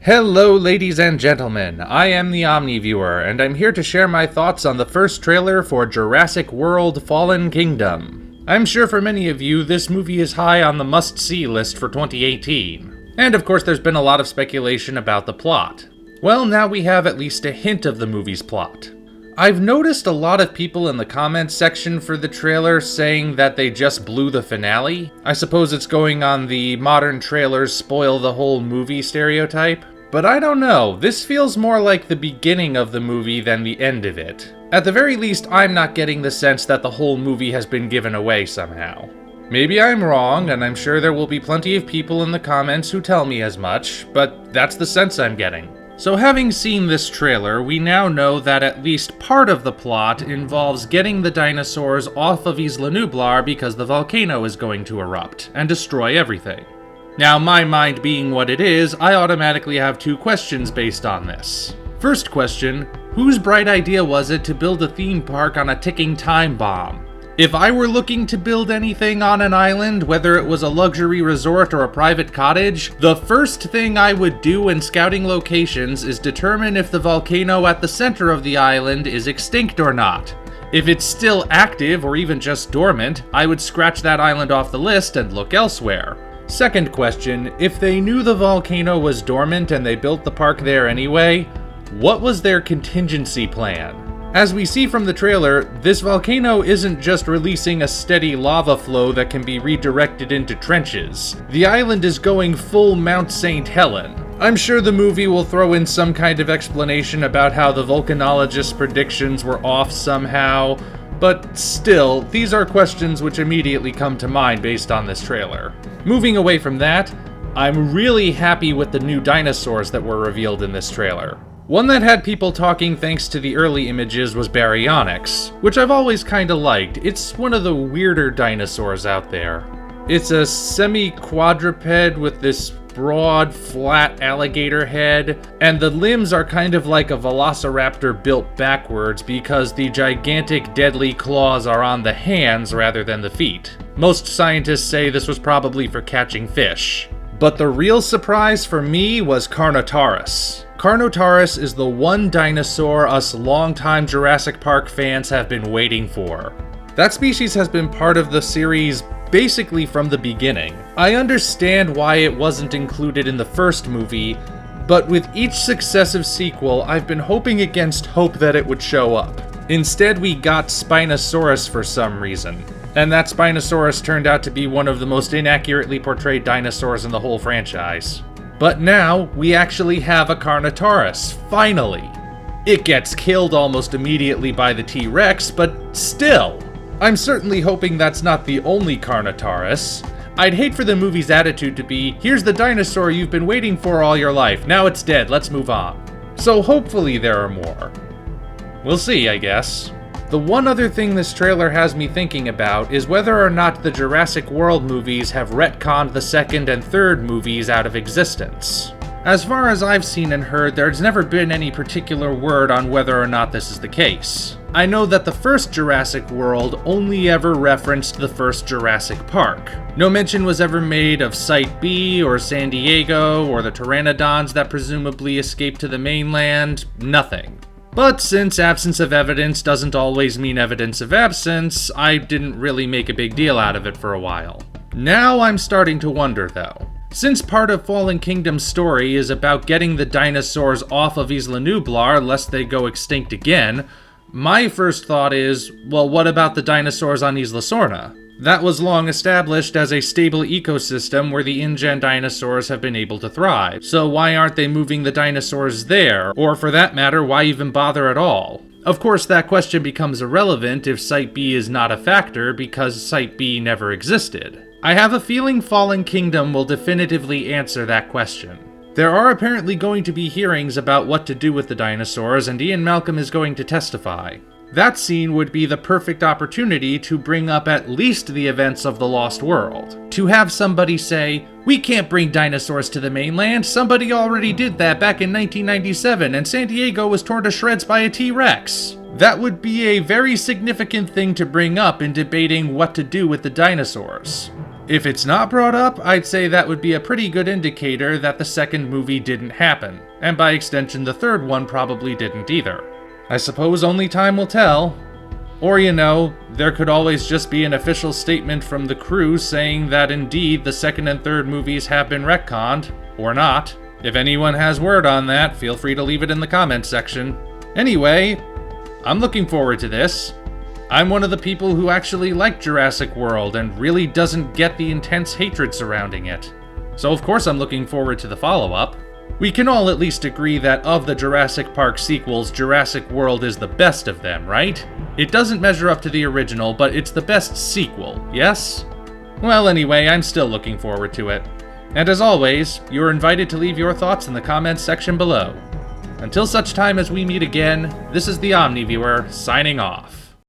Hello ladies and gentlemen, I am the Omni viewer, and I'm here to share my thoughts on the first trailer for Jurassic World Fallen Kingdom. I'm sure for many of you, this movie is high on the must-see list for 2018. And of course there's been a lot of speculation about the plot. Well, now we have at least a hint of the movie's plot. I've noticed a lot of people in the comments section for the trailer saying that they just blew the finale. I suppose it's going on the modern trailers spoil the whole movie stereotype. But I don't know, this feels more like the beginning of the movie than the end of it. At the very least, I'm not getting the sense that the whole movie has been given away somehow. Maybe I'm wrong, and I'm sure there will be plenty of people in the comments who tell me as much, but that's the sense I'm getting. So having seen this trailer, we now know that at least part of the plot involves getting the dinosaurs off of Isla Nublar because the volcano is going to erupt and destroy everything. Now, my mind being what it is, I automatically have two questions based on this. First question, whose bright idea was it to build a theme park on a ticking time bomb? If I were looking to build anything on an island, whether it was a luxury resort or a private cottage, the first thing I would do when scouting locations is determine if the volcano at the center of the island is extinct or not. If it's still active or even just dormant, I would scratch that island off the list and look elsewhere. Second question, if they knew the volcano was dormant and they built the park there anyway, what was their contingency plan? As we see from the trailer, this volcano isn't just releasing a steady lava flow that can be redirected into trenches. The island is going full Mount St. Helen. I'm sure the movie will throw in some kind of explanation about how the volcanologist's predictions were off somehow, but still, these are questions which immediately come to mind based on this trailer. Moving away from that, I'm really happy with the new dinosaurs that were revealed in this trailer. One that had people talking thanks to the early images was Baryonyx, which I've always kinda liked. It's one of the weirder dinosaurs out there. It's a semi-quadruped with this broad, flat alligator head, and the limbs are kind of like a velociraptor built backwards because the gigantic deadly claws are on the hands rather than the feet. Most scientists say this was probably for catching fish. But the real surprise for me was Carnotaurus. Carnotaurus is the one dinosaur us longtime Jurassic Park fans have been waiting for. That species has been part of the series basically from the beginning. I understand why it wasn't included in the first movie, but with each successive sequel, I've been hoping against hope that it would show up. Instead, we got Spinosaurus for some reason, and that Spinosaurus turned out to be one of the most inaccurately portrayed dinosaurs in the whole franchise. But now, we actually have a Carnotaurus, finally. It gets killed almost immediately by the T-Rex, but still. I'm certainly hoping that's not the only Carnotaurus. I'd hate for the movie's attitude to be, here's the dinosaur you've been waiting for all your life, now it's dead, let's move on. So hopefully there are more. We'll see, I guess. The one other thing this trailer has me thinking about is whether or not the Jurassic World movies have retconned the second and third movies out of existence. As far as I've seen and heard, there's never been any particular word on whether or not this is the case. I know that the first Jurassic World only ever referenced the first Jurassic Park. No mention was ever made of Site B or San Diego or the pteranodons that presumably escaped to the mainland, nothing. But since absence of evidence doesn't always mean evidence of absence, I didn't really make a big deal out of it for a while. Now I'm starting to wonder though. Since part of Fallen Kingdom's story is about getting the dinosaurs off of Isla Nublar lest they go extinct again, my first thought is, well, what about the dinosaurs on Isla Sorna? That was long established as a stable ecosystem where the InGen dinosaurs have been able to thrive, so why aren't they moving the dinosaurs there? Or for that matter, why even bother at all? Of course, that question becomes irrelevant if Site B is not a factor because Site B never existed. I have a feeling Fallen Kingdom will definitively answer that question. There are apparently going to be hearings about what to do with the dinosaurs, and Ian Malcolm is going to testify. That scene would be the perfect opportunity to bring up at least the events of the Lost World. To have somebody say, we can't bring dinosaurs to the mainland, somebody already did that back in 1997, and San Diego was torn to shreds by a T-Rex. That would be a very significant thing to bring up in debating what to do with the dinosaurs. If it's not brought up, I'd say that would be a pretty good indicator that the second movie didn't happen, and by extension the third one probably didn't either. I suppose only time will tell. Or, there could always just be an official statement from the crew saying that indeed the second and third movies have been retconned, or not. If anyone has word on that, feel free to leave it in the comments section. Anyway, I'm looking forward to this. I'm one of the people who actually like Jurassic World and really doesn't get the intense hatred surrounding it. So of course I'm looking forward to the follow-up. We can all at least agree that of the Jurassic Park sequels, Jurassic World is the best of them, right? It doesn't measure up to the original, but it's the best sequel, yes? Well, anyway, I'm still looking forward to it. And as always, you're invited to leave your thoughts in the comments section below. Until such time as we meet again, this is the Omni Viewer, signing off.